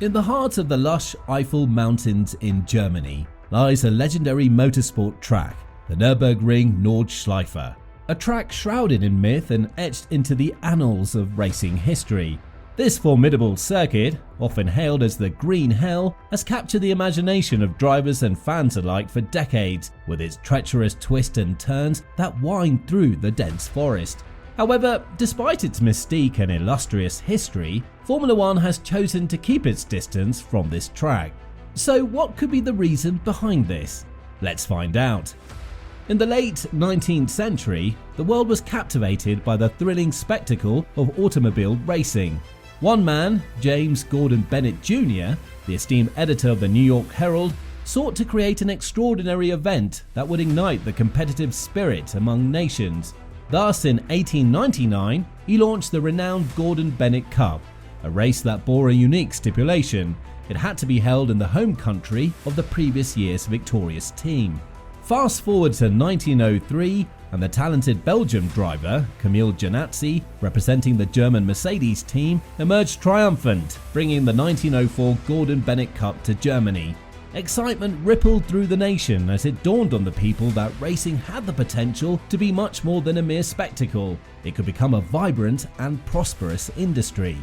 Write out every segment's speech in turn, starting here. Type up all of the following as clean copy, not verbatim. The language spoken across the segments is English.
In the heart of the lush Eifel Mountains in Germany lies a legendary motorsport track, the Nurburgring Nordschleife, a track shrouded in myth and etched into the annals of racing history. This formidable circuit, often hailed as the Green Hell, has captured the imagination of drivers and fans alike for decades, with its treacherous twists and turns that wind through the dense forest. However, despite its mystique and illustrious history, Formula One has chosen to keep its distance from this track. So what could be the reason behind this? Let's find out. In the late 19th century, the world was captivated by the thrilling spectacle of automobile racing. One man, James Gordon Bennett Jr., the esteemed editor of the New York Herald, sought to create an extraordinary event that would ignite the competitive spirit among nations. Thus, in 1899, he launched the renowned Gordon Bennett Cup, a race that bore a unique stipulation. It had to be held in the home country of the previous year's victorious team. Fast forward to 1903, and the talented Belgian driver, Camille Janazzi, representing the German Mercedes team, emerged triumphant, bringing the 1904 Gordon Bennett Cup to Germany. Excitement rippled through the nation as it dawned on the people that racing had the potential to be much more than a mere spectacle. It could become a vibrant and prosperous industry.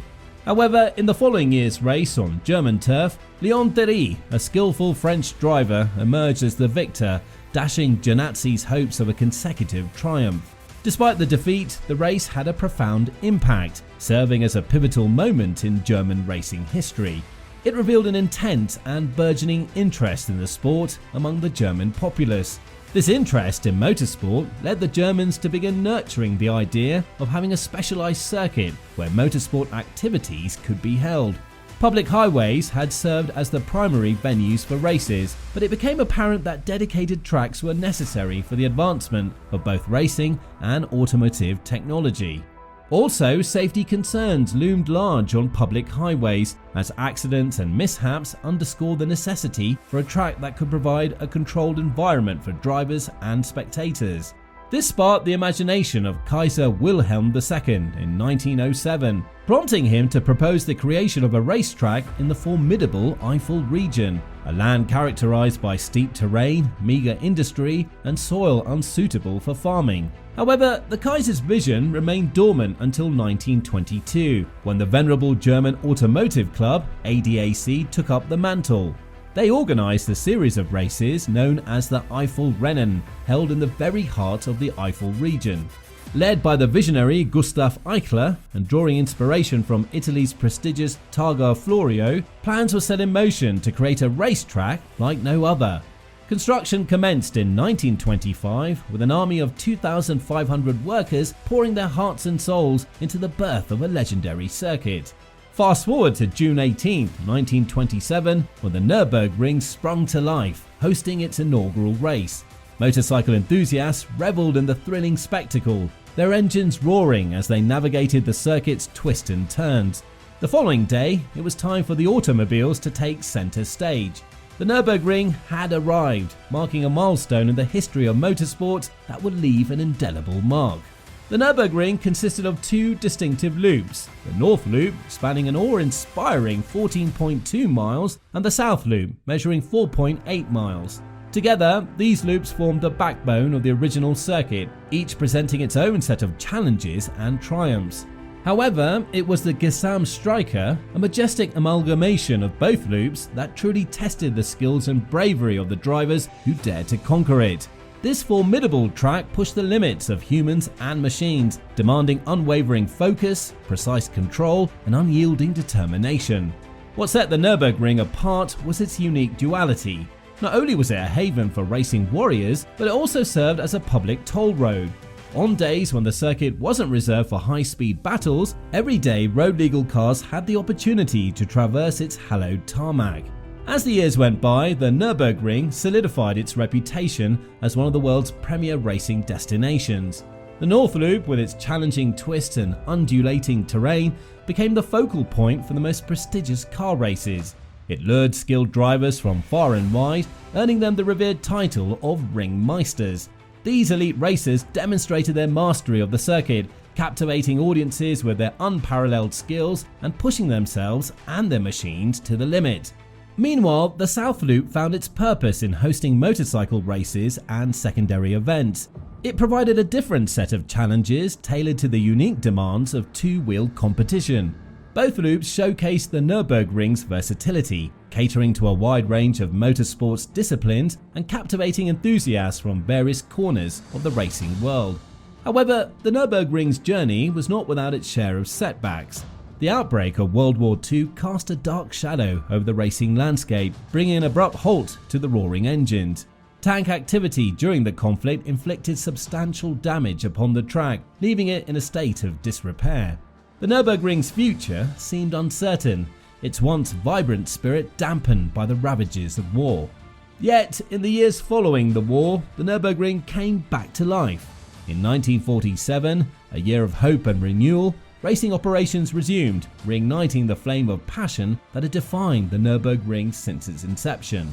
However, in the following year's race on German turf, Léon Thierry, a skillful French driver, emerged as the victor, dashing Janazzi's hopes of a consecutive triumph. Despite the defeat, the race had a profound impact, serving as a pivotal moment in German racing history. It revealed an intense and burgeoning interest in the sport among the German populace. This interest in motorsport led the Germans to begin nurturing the idea of having a specialized circuit where motorsport activities could be held. Public highways had served as the primary venues for races, but it became apparent that dedicated tracks were necessary for the advancement of both racing and automotive technology. Also, safety concerns loomed large on public highways, as accidents and mishaps underscored the necessity for a track that could provide a controlled environment for drivers and spectators. This sparked the imagination of Kaiser Wilhelm II in 1907, prompting him to propose the creation of a racetrack in the formidable Eifel region, a land characterized by steep terrain, meager industry, and soil unsuitable for farming. However, the Kaiser's vision remained dormant until 1922, when the venerable German automotive club, ADAC, took up the mantle. They organized a series of races known as the Eifel Rennen, held in the very heart of the Eifel region. Led by the visionary Gustav Eichler and drawing inspiration from Italy's prestigious Targa Florio, plans were set in motion to create a racetrack like no other. Construction commenced in 1925 with an army of 2,500 workers pouring their hearts and souls into the birth of a legendary circuit. Fast forward to June 18, 1927, when the Nurburgring sprung to life, hosting its inaugural race. Motorcycle enthusiasts reveled in the thrilling spectacle, their engines roaring as they navigated the circuit's twists and turns. The following day, it was time for the automobiles to take center stage. The Nurburgring had arrived, marking a milestone in the history of motorsport that would leave an indelible mark. The Nurburgring consisted of two distinctive loops, the North Loop spanning an awe-inspiring 14.2 miles and the South Loop measuring 4.8 miles. Together, these loops formed the backbone of the original circuit, each presenting its own set of challenges and triumphs. However, it was the Gesamtstrecke, a majestic amalgamation of both loops, that truly tested the skills and bravery of the drivers who dared to conquer it. This formidable track pushed the limits of humans and machines, demanding unwavering focus, precise control, and unyielding determination. What set the Nurburgring apart was its unique duality. Not only was it a haven for racing warriors, but it also served as a public toll road. On days when the circuit wasn't reserved for high-speed battles, everyday road-legal cars had the opportunity to traverse its hallowed tarmac. As the years went by, the Nurburgring solidified its reputation as one of the world's premier racing destinations. The North Loop, with its challenging twists and undulating terrain, became the focal point for the most prestigious car races. It lured skilled drivers from far and wide, earning them the revered title of Ringmeisters. These elite racers demonstrated their mastery of the circuit, captivating audiences with their unparalleled skills and pushing themselves and their machines to the limit. Meanwhile, the South Loop found its purpose in hosting motorcycle races and secondary events. It provided a different set of challenges tailored to the unique demands of two-wheel competition. Both loops showcased the Nurburgring's versatility, catering to a wide range of motorsports disciplines and captivating enthusiasts from various corners of the racing world. However, the Nurburgring's journey was not without its share of setbacks. The outbreak of World War II cast a dark shadow over the racing landscape, bringing an abrupt halt to the roaring engines. Tank activity during the conflict inflicted substantial damage upon the track, leaving it in a state of disrepair. The Nurburgring's future seemed uncertain, its once vibrant spirit dampened by the ravages of war. Yet, in the years following the war, the Nurburgring came back to life. In 1947, a year of hope and renewal, racing operations resumed, reigniting the flame of passion that had defined the Nurburgring since its inception.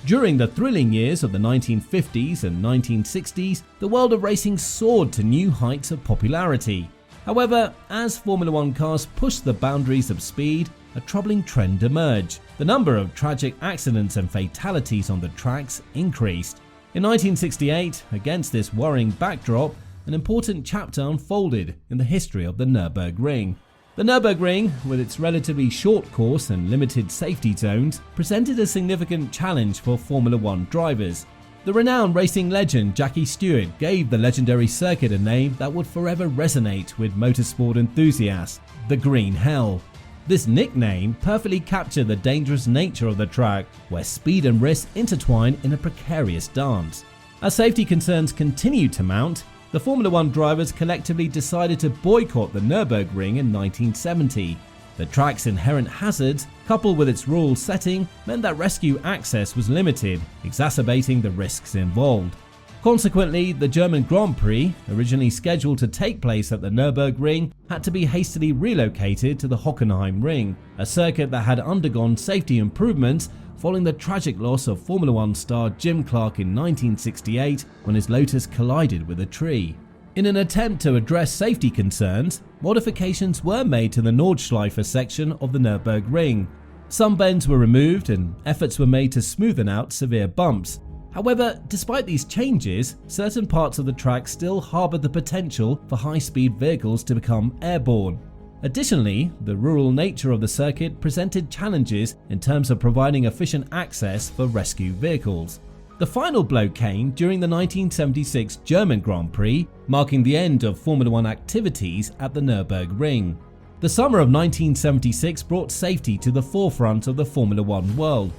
During the thrilling years of the 1950s and 1960s, the world of racing soared to new heights of popularity. However, as Formula One cars pushed the boundaries of speed, a troubling trend emerged. The number of tragic accidents and fatalities on the tracks increased. In 1968, against this worrying backdrop, an important chapter unfolded in the history of the Nurburgring. The Nurburgring, with its relatively short course and limited safety zones, presented a significant challenge for Formula One drivers. The renowned racing legend Jackie Stewart gave the legendary circuit a name that would forever resonate with motorsport enthusiasts: the Green Hell. This nickname perfectly captured the dangerous nature of the track, where speed and risk intertwine in a precarious dance. As safety concerns continued to mount, the Formula One drivers collectively decided to boycott the Nürburgring in 1970. The track's inherent hazards, coupled with its rural setting, meant that rescue access was limited, exacerbating the risks involved. Consequently, the German Grand Prix, originally scheduled to take place at the Nürburgring, had to be hastily relocated to the Hockenheim Ring, a circuit that had undergone safety improvements following the tragic loss of Formula One star Jim Clark in 1968 when his Lotus collided with a tree. In an attempt to address safety concerns, modifications were made to the Nordschleife section of the Nürburgring. Some bends were removed and efforts were made to smoothen out severe bumps. However, despite these changes, certain parts of the track still harbored the potential for high-speed vehicles to become airborne. Additionally, the rural nature of the circuit presented challenges in terms of providing efficient access for rescue vehicles. The final blow came during the 1976 German Grand Prix, marking the end of Formula One activities at the Nürburgring. The summer of 1976 brought safety to the forefront of the Formula One world.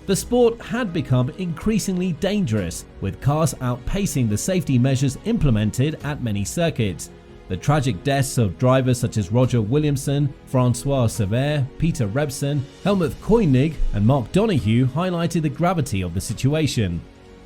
The sport had become increasingly dangerous, with cars outpacing the safety measures implemented at many circuits. The tragic deaths of drivers such as Roger Williamson, Francois Sever, Peter Rebson, Helmut Koenig and Mark Donoghue highlighted the gravity of the situation.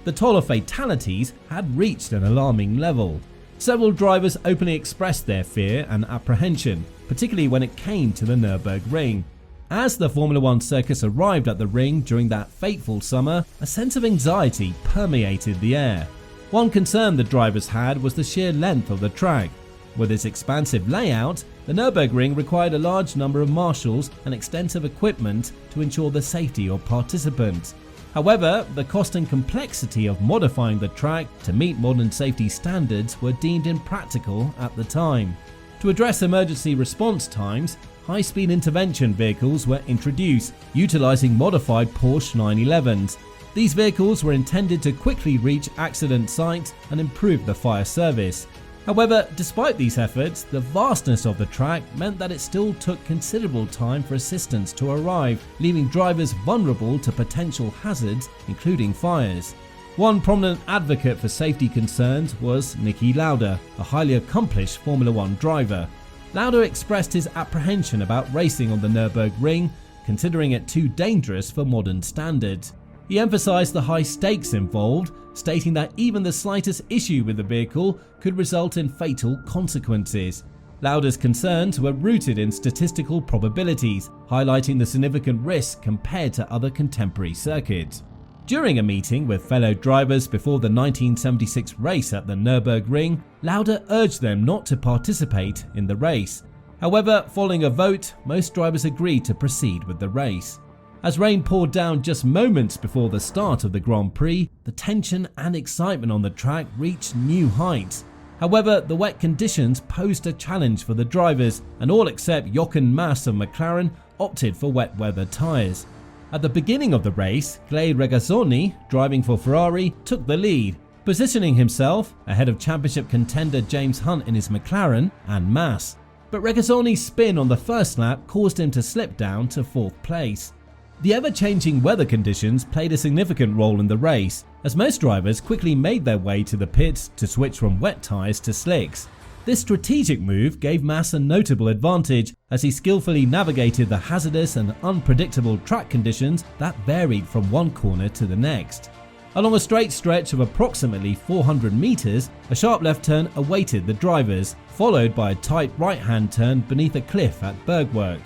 The toll of fatalities had reached an alarming level. Several drivers openly expressed their fear and apprehension, particularly when it came to the Nürburgring. As the Formula One circus arrived at the ring during that fateful summer, a sense of anxiety permeated the air. One concern the drivers had was the sheer length of the track. With its expansive layout, the Nürburgring required a large number of marshals and extensive equipment to ensure the safety of participants. However, the cost and complexity of modifying the track to meet modern safety standards were deemed impractical at the time. To address emergency response times, high-speed intervention vehicles were introduced, utilizing modified Porsche 911s. These vehicles were intended to quickly reach accident sites and improve the fire service. However, despite these efforts, the vastness of the track meant that it still took considerable time for assistance to arrive, leaving drivers vulnerable to potential hazards, including fires. One prominent advocate for safety concerns was Niki Lauda, a highly accomplished Formula One driver. Lauda expressed his apprehension about racing on the Nürburgring, considering it too dangerous for modern standards. He emphasized the high stakes involved, stating that even the slightest issue with the vehicle could result in fatal consequences. Lauda's concerns were rooted in statistical probabilities, highlighting the significant risk compared to other contemporary circuits. During a meeting with fellow drivers before the 1976 race at the Nurburgring, Lauda urged them not to participate in the race. However, following a vote, most drivers agreed to proceed with the race. As rain poured down just moments before the start of the Grand Prix, the tension and excitement on the track reached new heights. However, the wet conditions posed a challenge for the drivers, and all except Jochen Mass of McLaren opted for wet weather tyres. At the beginning of the race, Clay Regazzoni, driving for Ferrari, took the lead, positioning himself ahead of championship contender James Hunt in his McLaren and Mass. But Regazzoni's spin on the first lap caused him to slip down to 4th place. The ever-changing weather conditions played a significant role in the race, as most drivers quickly made their way to the pits to switch from wet tyres to slicks. This strategic move gave Mass a notable advantage as he skillfully navigated the hazardous and unpredictable track conditions that varied from one corner to the next. Along a straight stretch of approximately 400 meters, a sharp left turn awaited the drivers, followed by a tight right-hand turn beneath a cliff at Bergwerk.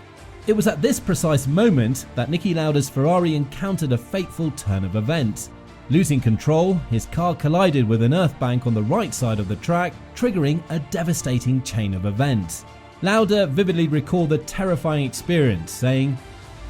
It was at this precise moment that Niki Lauda's Ferrari encountered a fateful turn of events. Losing control, his car collided with an earth bank on the right side of the track, triggering a devastating chain of events. Lauda vividly recalled the terrifying experience, saying,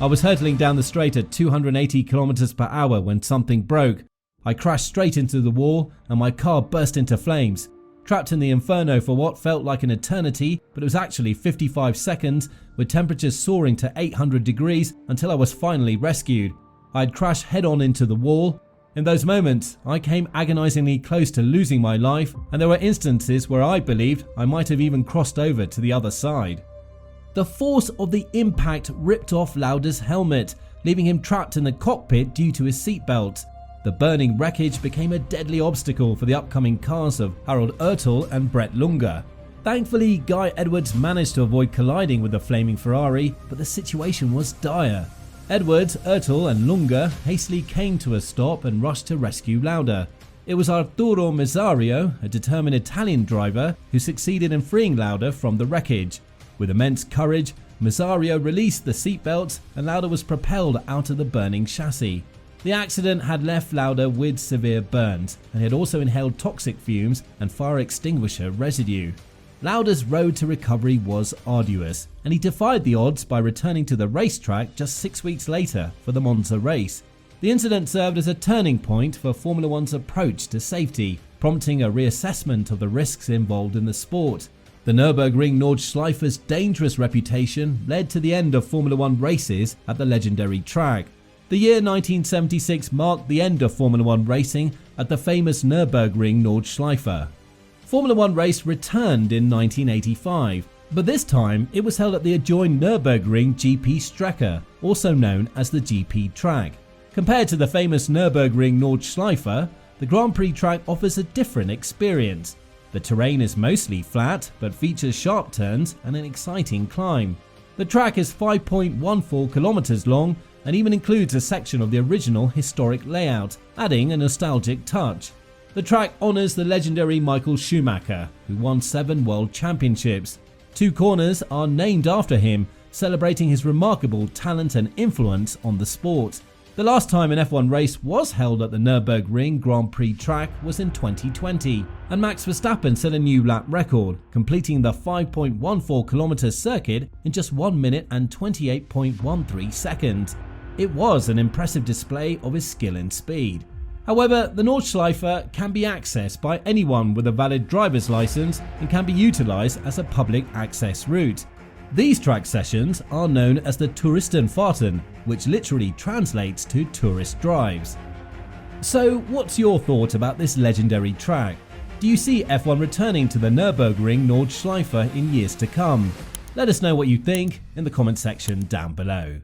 "I was hurtling down the straight at 280 km per hour when something broke. I crashed straight into the wall and my car burst into flames. Trapped in the inferno for what felt like an eternity, but it was actually 55 seconds, with temperatures soaring to 800 degrees until I was finally rescued. I had crashed head-on into the wall. In those moments, I came agonizingly close to losing my life, and there were instances where I believed I might have even crossed over to the other side." The force of the impact ripped off Lauda's helmet, leaving him trapped in the cockpit due to his seatbelt. The burning wreckage became a deadly obstacle for the upcoming cars of Harald Ertl and Brett Lunger. Thankfully, Guy Edwards managed to avoid colliding with the flaming Ferrari, but the situation was dire. Edwards, Ertl and Lunger hastily came to a stop and rushed to rescue Lauda. It was Arturo Mizzario, a determined Italian driver, who succeeded in freeing Lauda from the wreckage. With immense courage, Mizzario released the seatbelt and Lauda was propelled out of the burning chassis. The accident had left Lauda with severe burns, and he had also inhaled toxic fumes and fire extinguisher residue. Lauda's road to recovery was arduous, and he defied the odds by returning to the racetrack just 6 weeks later for the Monza race. The incident served as a turning point for Formula One's approach to safety, prompting a reassessment of the risks involved in the sport. The Nurburgring Nordschleife's dangerous reputation led to the end of Formula One races at the legendary track. The year 1976 marked the end of Formula One racing at the famous Nurburgring Nordschleife. Formula One race returned in 1985, but this time it was held at the adjoined Nurburgring GP Strecke, also known as the GP track. Compared to the famous Nurburgring Nordschleife, the Grand Prix track offers a different experience. The terrain is mostly flat, but features sharp turns and an exciting climb. The track is 5.14 kilometers long and even includes a section of the original historic layout, adding a nostalgic touch. The track honours the legendary Michael Schumacher, who won 7 world championships. 2 corners are named after him, celebrating his remarkable talent and influence on the sport. The last time an F1 race was held at the Nürburgring Grand Prix track was in 2020, and Max Verstappen set a new lap record, completing the 5.14 km circuit in just 1 minute and 28.13 seconds. It was an impressive display of his skill and speed. However, the Nordschleife can be accessed by anyone with a valid driver's license and can be utilised as a public access route. These track sessions are known as the Touristenfahrten, which literally translates to tourist drives. So what's your thought about this legendary track? Do you see F1 returning to the Nürburgring Nordschleife in years to come? Let us know what you think in the comment section down below.